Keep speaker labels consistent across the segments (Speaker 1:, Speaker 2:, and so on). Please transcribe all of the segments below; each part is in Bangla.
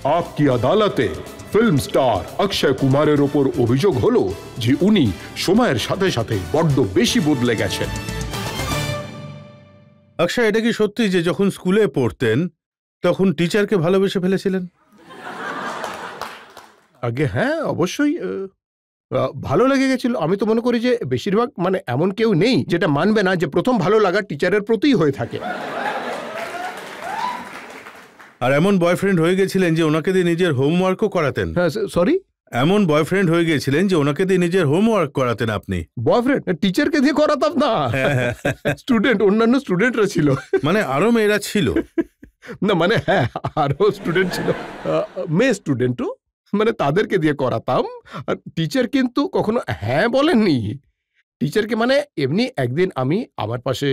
Speaker 1: আপকি আদালতে ফিল্ম স্টার অক্ষয় কুমারের ওপর অভিযোগ হলো যে উনি সময়ের সাথে সাথে বড্ড বেশি বদলে গেছেন।
Speaker 2: অক্ষয়, এটা কি সত্যি যে যখন স্কুলে পড়তেন তখন টিচারকে ভালোবেসে ফেলেছিলেন?
Speaker 1: আগে হ্যাঁ, অবশ্যই ভালো লেগে গেছিল। আমি তো মনে করি যে বেশিরভাগ মানে এমন কেউ নেই যেটা মানবে না যে প্রথম ভালো লাগা টিচারের প্রতিই হয়ে থাকে।
Speaker 2: আর এমন বয়ফ্রেন্ড হয়ে গেছিলেন যে ওনাকে দিয়ে নিজের হোমওয়ার্কও করাতেন?
Speaker 1: হ্যাঁ, সরি,
Speaker 2: এমন বয়ফ্রেন্ড হয়ে গেছিলেন যে ওনাকে দিয়ে নিজের হোমওয়ার্ক করাতেন আপনি?
Speaker 1: বয়ফ্রেন্ড টিচারকে দিয়ে করাতাম না, স্টুডেন্ট, অন্যান্য স্টুডেন্টরা ছিল।
Speaker 2: মানে আরো মেয়েরা ছিল?
Speaker 1: না মানে হ্যাঁ, আরো স্টুডেন্ট ছিল, মেয়ে স্টুডেন্টও, মানে তাদেরকে দিয়ে করাতাম। আর টিচার কিন্তু কখনো হ্যাঁ বলেননি। টিচারকে মানে এমনি একদিন আমি আমার পাশে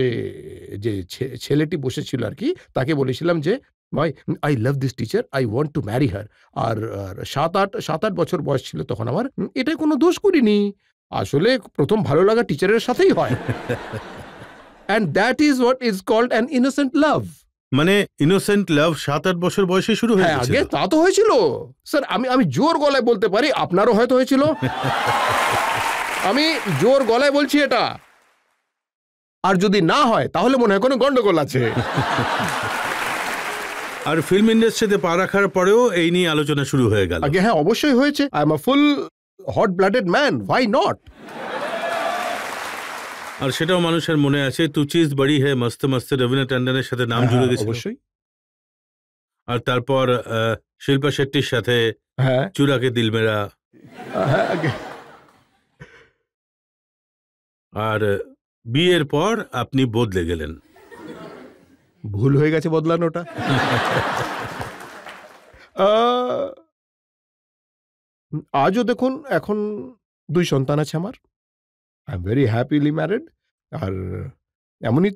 Speaker 1: যে ছেলেটি বসেছিল আর কি, তাকে বলেছিলাম যে ভাই, I love this teacher, I want to marry her. আর 7-8 বছর বয়স ছিল তখন আমার। এটাই কোনো দোষ করিনি, আসলে প্রথম ভালো লাগা টিচারের সাথেই হয়। And that is what is called an innocent love.
Speaker 2: মানে ইনোসেন্ট লাভ 7-8 বছর বয়সে শুরু হয়ে গেছে?
Speaker 1: আগে তা তো হয়েছিল স্যার, আমি জোর গলায় বলতে পারি, আপনারও হয়তো হয়েছিল। আমি জোর গলায় বলছি এটা, আর যদি না হয় তাহলে মনে হয় কোনো গন্ডগোল আছে।
Speaker 2: আর ফিল্ম ইন্ডাস্ট্রিতে পা রাখার পরেও এই নিয়ে আলোচনা শুরু হয়ে গেল?
Speaker 1: আগে হ্যাঁ, অবশ্যই হয়েছে। I am a full hot blooded man, why not?
Speaker 2: আর সেটাও মানুষের মনে আছে, তু চিজ বড়ি হে মস্ত মস্ত, রবীন্দ্র ট্যান্ডনের সাথে নাম জুড়ে গেছে
Speaker 1: অবশ্যই।
Speaker 2: আর তারপর শিল্পা শেট্টির সাথে চুরাকে দিল মেরা। আর বিয়ের পর আপনি বদলে গেলেন।
Speaker 1: ভুল হয়ে গেছে বদলানোটা। আজও দেখুন, এখন 2 সন্তান আছে আমার। I am very happily married. আর এমনি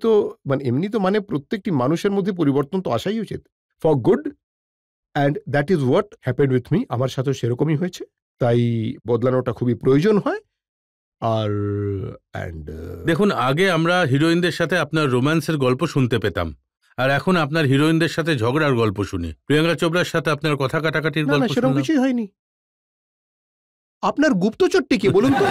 Speaker 1: তো মানে প্রত্যেকটি মানুষের মধ্যে পরিবর্তন তো আসাই উচিত, for good, and that is what happened with me. আমার সাথেও সেরকমই হয়েছে, তাই বদলানোটা খুবই প্রয়োজন হয়। আর
Speaker 2: দেখুন, আগে আমরা হিরোইনদের সাথে আপনার রোম্যান্সের গল্প শুনতে পেতাম, আর এখন আপনার হিরোইনদের সাথে ঝগড়ার গল্প শুনি। প্রিয়াঙ্কা চোপড়ার সাথে আপনার কথা কাটাকাটির গল্প শুনলাম।
Speaker 1: সেরকম কিছুই হয়নি। আপনার গুপ্তচরটি কি বলুন তো?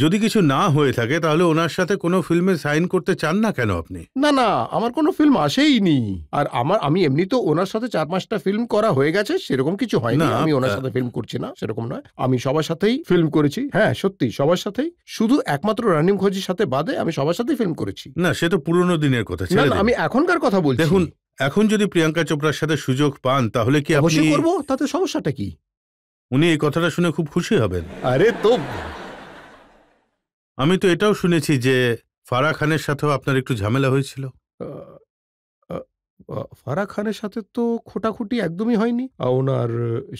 Speaker 2: যদি কিছু না হয়ে থাকে তাহলে ওনার সাথে কোনো ফিল্মে সাইন করতে চান না কেন আপনি?
Speaker 1: না, আমার কোনো ফিল্ম আসেইনি। আর আমি এমনি তো ওনার সাথে 4-5টা ফিল্ম করা হয়ে গেছে, সেরকম কিছু হয়নি। আমি ওনার সাথে ফিল্ম করছি না সেরকম নয়, আমি সবার সাথেই ফিল্ম করেছি। হ্যাঁ সত্যি, সবার সাথেই, শুধু একমাত্র রানি মুখার্জির সাথে বাদে আমি সবার সাথেই ফিল্ম করেছি।
Speaker 2: না, সে তো পুরনো দিনের কথা।
Speaker 1: না, আমি এখনকার কথা বলছি।
Speaker 2: দেখুন, এখন যদি প্রিয়াঙ্কা চোপড়ার সাথে সুযোগ পান তাহলে কি আপনি?
Speaker 1: অবশ্যই করব, তাতে সমস্যাটা কি?
Speaker 2: উনি এই কথাটা শুনে খুব খুশি হবেন।
Speaker 1: আরে তো
Speaker 2: আমি তো এটাও শুনেছি যে ফারাহ খানের সাথেও আপনার একটু ঝামেলা হয়েছিল।
Speaker 1: ফারাহ খানের সাথে তো খোটাখুটি একদমই হয়নি। ওনার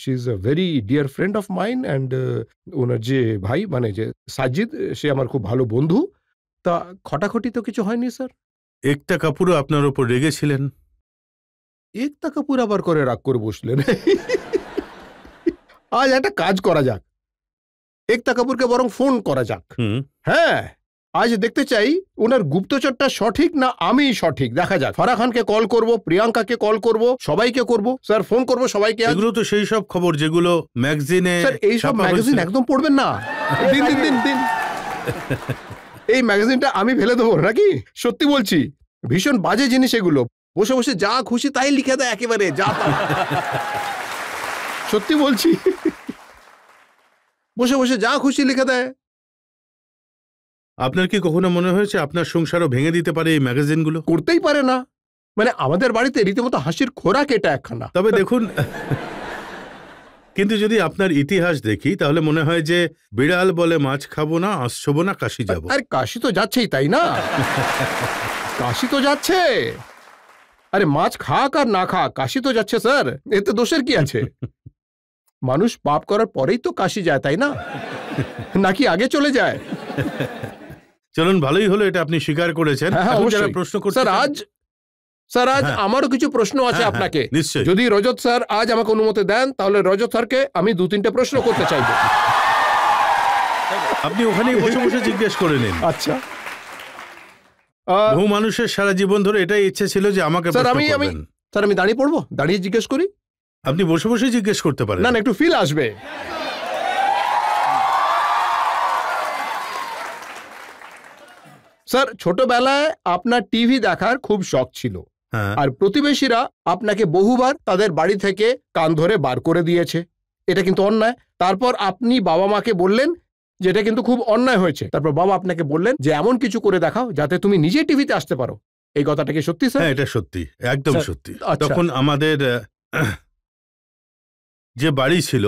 Speaker 1: she is a very dear friend of mine, and ওনার যে ভাই মানে যে সাজিদ, সে আমার খুব ভালো বন্ধু। তা খটাখটি তো কিছু হয়নি স্যার।
Speaker 2: একতা কাপুরও আপনার ওপর রেগেছিলেন?
Speaker 1: একতা কাপুর আবার করে রাগ করে বসলেন? আজ একটা কাজ করা যাক, একতা কাপুরকে বরং ফোন করা যাক। হ্যাঁ, আজ দেখতে চাই ওনার গুপ্তচরটা সঠিক না আমি সঠিক, দেখা যাক। ফারাহ খানকে কল করব, প্রিয়াঙ্কাকে কল করব, সবাইকে করব স্যার, ফোন করব সবাইকে।
Speaker 2: এগুলো তো সেই সব খবর যেগুলো ম্যাগাজিনে।
Speaker 1: স্যার এই সব ম্যাগাজিন একদম পড়বেন না। দিন এই ম্যাগাজিনটা আমি ফেলে দেবো নাকি? সত্যি বলছি, ভীষণ বাজে জিনিস এগুলো। বসে বসে যা খুশি তাই লিখে দেয়, একেবারে যা। সত্যি বলছি, বসে বসে যা খুশি লিখে দেয়।
Speaker 2: আপনার কি কখনো মনে হয়েছে আপনার সংসারও ভেঙে দিতে পারে এই ম্যাগাজিনগুলো?
Speaker 1: করতেই পারে না, মানে আমাদের বাড়িতে রীতিমতো হাসির খোরাক এটা একখানা।
Speaker 2: তবে দেখুন, কিন্তু যদি আপনার ইতিহাস দেখি তাহলে মনে হয় যে বিড়াল বলে মাছ খাবো না, আসছবো না, কাশি যাবো।
Speaker 1: আরে কাশি তো যাচ্ছেই, তাই না? কাশি তো যাচ্ছে। আরে মাছ খাক আর না খাক, কাশি তো যাচ্ছে স্যার, এতে দোষের কি আছে? মানুষ পাপ করার পরেই তো কাশি যায়, তাই না? নাকি আগে চলে যায়?
Speaker 2: চলুন, ভালোই হলো এটা আপনি স্বীকার করেছেন। প্রশ্ন করতে
Speaker 1: স্যার আজ আমারও কিছু প্রশ্ন আছে আপনাকে।
Speaker 2: নিশ্চয়ই।
Speaker 1: যদি রজত স্যার আজ আমাকে অনুমতি দেন তাহলে রজত স্যারকে আমি 2-3টে প্রশ্ন করতে চাইব।
Speaker 2: আপনি ওখানেই বসে বসে জিজ্ঞেস করে নিন।
Speaker 1: আচ্ছা।
Speaker 2: বহু মানুষের সারা জীবন ধরে এটাই ইচ্ছে ছিল যে আমাকে প্রশ্ন করবেন।
Speaker 1: স্যার আমি দাঁড়িয়ে পড়বো, দাঁড়িয়ে জিজ্ঞেস করি?
Speaker 2: আপনি বসে বসে জিজ্ঞেস করতে পারেন।
Speaker 1: না না, একটু ফিল আসবে। স্যার, ছোটবেলায় আপনার টিভি দেখার খুব শখ ছিল, আর প্রতিবেশীরা আপনাকে বহুবার তাদের বাড়ি থেকে কান ধরে বার করে দিয়েছে। এটা কিন্তু অন্যায়। তারপর আপনি বাবা মাকে বললেন যে এটা কিন্তু খুব অন্যায় হয়েছে। তারপর বাবা আপনাকে বললেন যে এমন কিছু করে দেখাও যাতে তুমি নিজে টিভিতে আসতে পারো। এই কথাটা কি সত্যি স্যার?
Speaker 2: হ্যাঁ, এটা সত্যি, একদম সত্যি।
Speaker 1: আচ্ছা।
Speaker 2: তখন আমাদের যে বাড়ি ছিল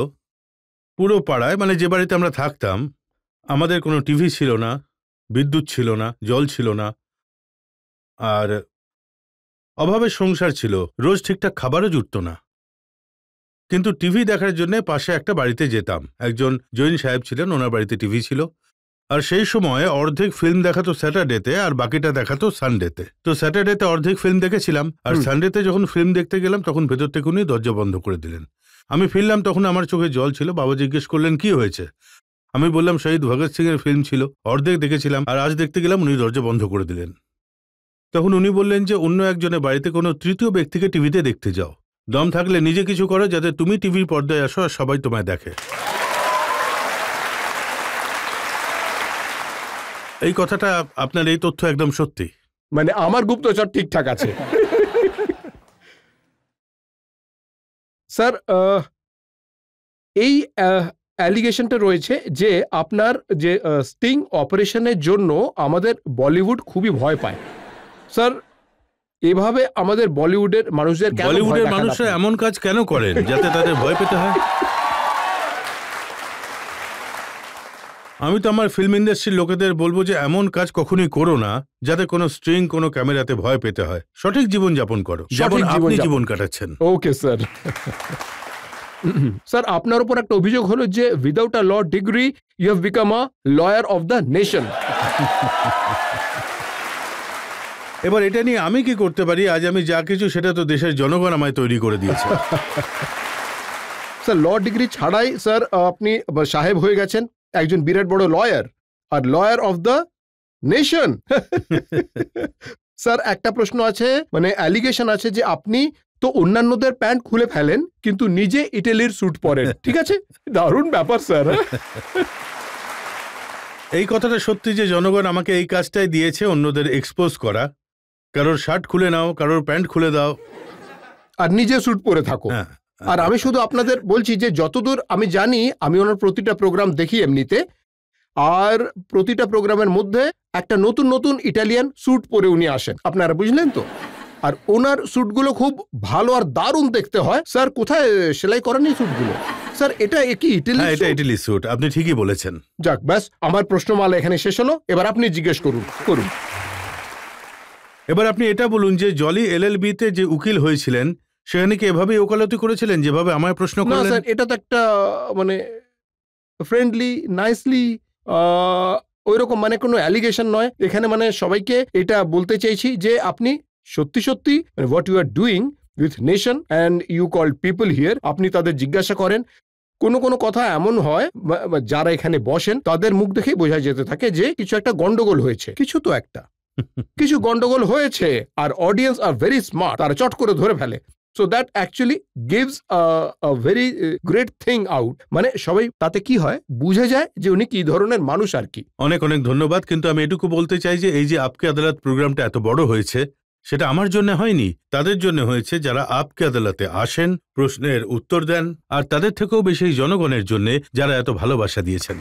Speaker 2: পুরো পাড়ায়, মানে যে বাড়িতে আমরা থাকতাম, আমাদের কোনো টিভি ছিল না, বিদ্যুৎ ছিল না, জল ছিল না, আর অভাবের সংসার ছিল। রোজ ঠিকঠাক খাবারও জুটত না। কিন্তু টিভি দেখার জন্য পাশে একটা বাড়িতে যেতাম। একজন জৈন সাহেব ছিলেন, ওনার বাড়িতে টিভি ছিল। আর সেই সময় অর্ধেক ফিল্ম দেখাতো স্যাটারডেতে আর বাকিটা দেখাতো সানডেতে। তো স্যাটারডেতে অর্ধেক ফিল্ম দেখেছিলাম, আর সানডেতে যখন ফিল্ম দেখতে গেলাম তখন ভেতর থেকে উনি দরজা বন্ধ করে দিলেন। আমি ফিরলাম, তখন আমার চোখে জল ছিল। বাবা জিজ্ঞেস করলেন কি হয়েছে। আমি বললাম শহীদ ভগৎ সিং এর ফিল্ম ছিল, অর্ধেক দেখেছিলাম, আর আজ দেখতে গেলাম উনি দরজা বন্ধ করে দিলেন। তখন উনি বললেন যে অন্য একজনের বাড়িতে কোনো তৃতীয় ব্যক্তিকে টিভিতে দেখতে যাও, দম থাকলে নিজে কিছু করো যাতে তুমি টিভির পর্দায় আসো আর সবাই তোমায় দেখে। এই কথাটা, আপনার এই তথ্য একদম সত্যি।
Speaker 1: মানে আমার গুপ্তচর ঠিকঠাক আছে। স্যার, এই অ্যালিগেশনটা রয়েছে যে আপনার যে স্টিং অপারেশনের জন্য আমাদের বলিউড খুবই ভয় পায়। স্যার, এভাবে আমাদের বলিউডের মানুষদের,
Speaker 2: বলিউডের মানুষরা এমন কাজ কেন করেন যাতে তাদের ভয় পেতে হয়? আমি তো আমার ফিল্ম ইন্ডাস্ট্রির লোকেদের বলবো যে এমন কাজ কখনোই করো না যাতে কোনো স্ট্রিং কোনো ক্যামেরাতে ভয় পেতে হয়। সঠিক জীবন যাপন করো, যেমন আপনি জীবন কাটাচ্ছেন।
Speaker 1: Okay sir. স্যার, আপনার উপর একটা অভিযোগ হলো যে without a law degree you have become a lawyer of the nation.
Speaker 2: এবার এটা নিয়ে আমি কি করতে পারি? আজ আমি যা কিছু সেটা তো দেশের জনগণ আমায় তৈরি করে দিয়েছে।
Speaker 1: স্যার, ল ডিগ্রি ছাড়াই স্যার আপনি সাহেব হয়ে গেছেন, একজন বিরাট বড় লয়ার, আর lawyer of the nation. Sir, একটা প্রশ্ন আছে, মানে অ্যালিগেশন আছে যে আপনি তো অন্যান্যদের প্যান্ট খুলে ফেলেন কিন্তু নিজে ইটালির স্যুট পরেন। ঠিক আছে, দারুণ ব্যাপার স্যার।
Speaker 2: এই কথাটা সত্যি যে জনগণ আমাকে এই কাজটাই দিয়েছে, অন্যদের এক্সপোজ করা। কারোর শার্ট খুলে নাও, কারোর প্যান্ট খুলে দাও,
Speaker 1: আর নিজে স্যুট পরে থাকো। আর আমি শুধু আপনাদের বলছি যে যতদূর আমি জানি, আমি ওনার প্রতিটা প্রোগ্রাম দেখি এমনিতে, আর প্রতিটা প্রোগ্রামের মধ্যে একটা নতুন নতুন ইটালিয়ান স্যুট পরে উনি আসেন। আপনারা বুঝলেন তো? আর ওনার স্যুটগুলো খুব ভালো আর দারুণ দেখতে হয়। স্যার, কোথায় সেলাই করেন এই স্যুটগুলো? স্যার, এটা কি ইটালি?
Speaker 2: এটা ইটালি স্যুট, আপনি ঠিকই বলেছেন।
Speaker 1: যাক, ব্যাস, আমার প্রশ্নমালা এখানে শেষ হলো। এবার আপনি জিজ্ঞেস করুন।
Speaker 2: এবার আপনি এটা বলুন যে জলি এলএলবিতে যে উকিল হয়েছিলেন সেখানে কি এভাবেই ওকালতি করেছিলেন যেভাবে আমায় প্রশ্ন করলেন?
Speaker 1: না স্যার, এটা তো একটা মানে ফ্রেন্ডলি নাইসলি ওইরকম, মানে কোনো অ্যালিগেশন নয় এখানে। মানে সবাইকে এটা বলতে চাইছি যে আপনি সত্যি সত্যি what you are doing with nation and you call people here, আপনি তাদের জিজ্ঞাসা করেন। কোনো কথা এমন হয় যারা এখানে বসেন তাদের মুখ দেখেই বোঝা যেতে থাকে যে কিছু একটা গন্ডগোল হয়েছে, কিছু গন্ডগোল হয়েছে। আর অডিয়েন্স আর ভেরি স্মার্ট, তারা চট করে ধরে ফেলে। So that actually gives a very great thing out. মানে সবাই তাতে কি হয়, বুঝে যায় যে উনি কি ধরনের মানুষ আর কি।
Speaker 2: অনেক অনেক ধন্যবাদ। কিন্তু আমি এটুকু বলতে চাই যে এই যে আপকে আদালত প্রোগ্রামটা এত বড় হয়েছে, সেটা আমার জন্য হয়নি, তাদের জন্য হয়েছে যারা আপকে আদালতে আসেন, প্রশ্নের উত্তর দেন, আর তাদের থেকেও বেশি জনগণের জন্য যারা এত ভালোবাসা দিয়েছেন।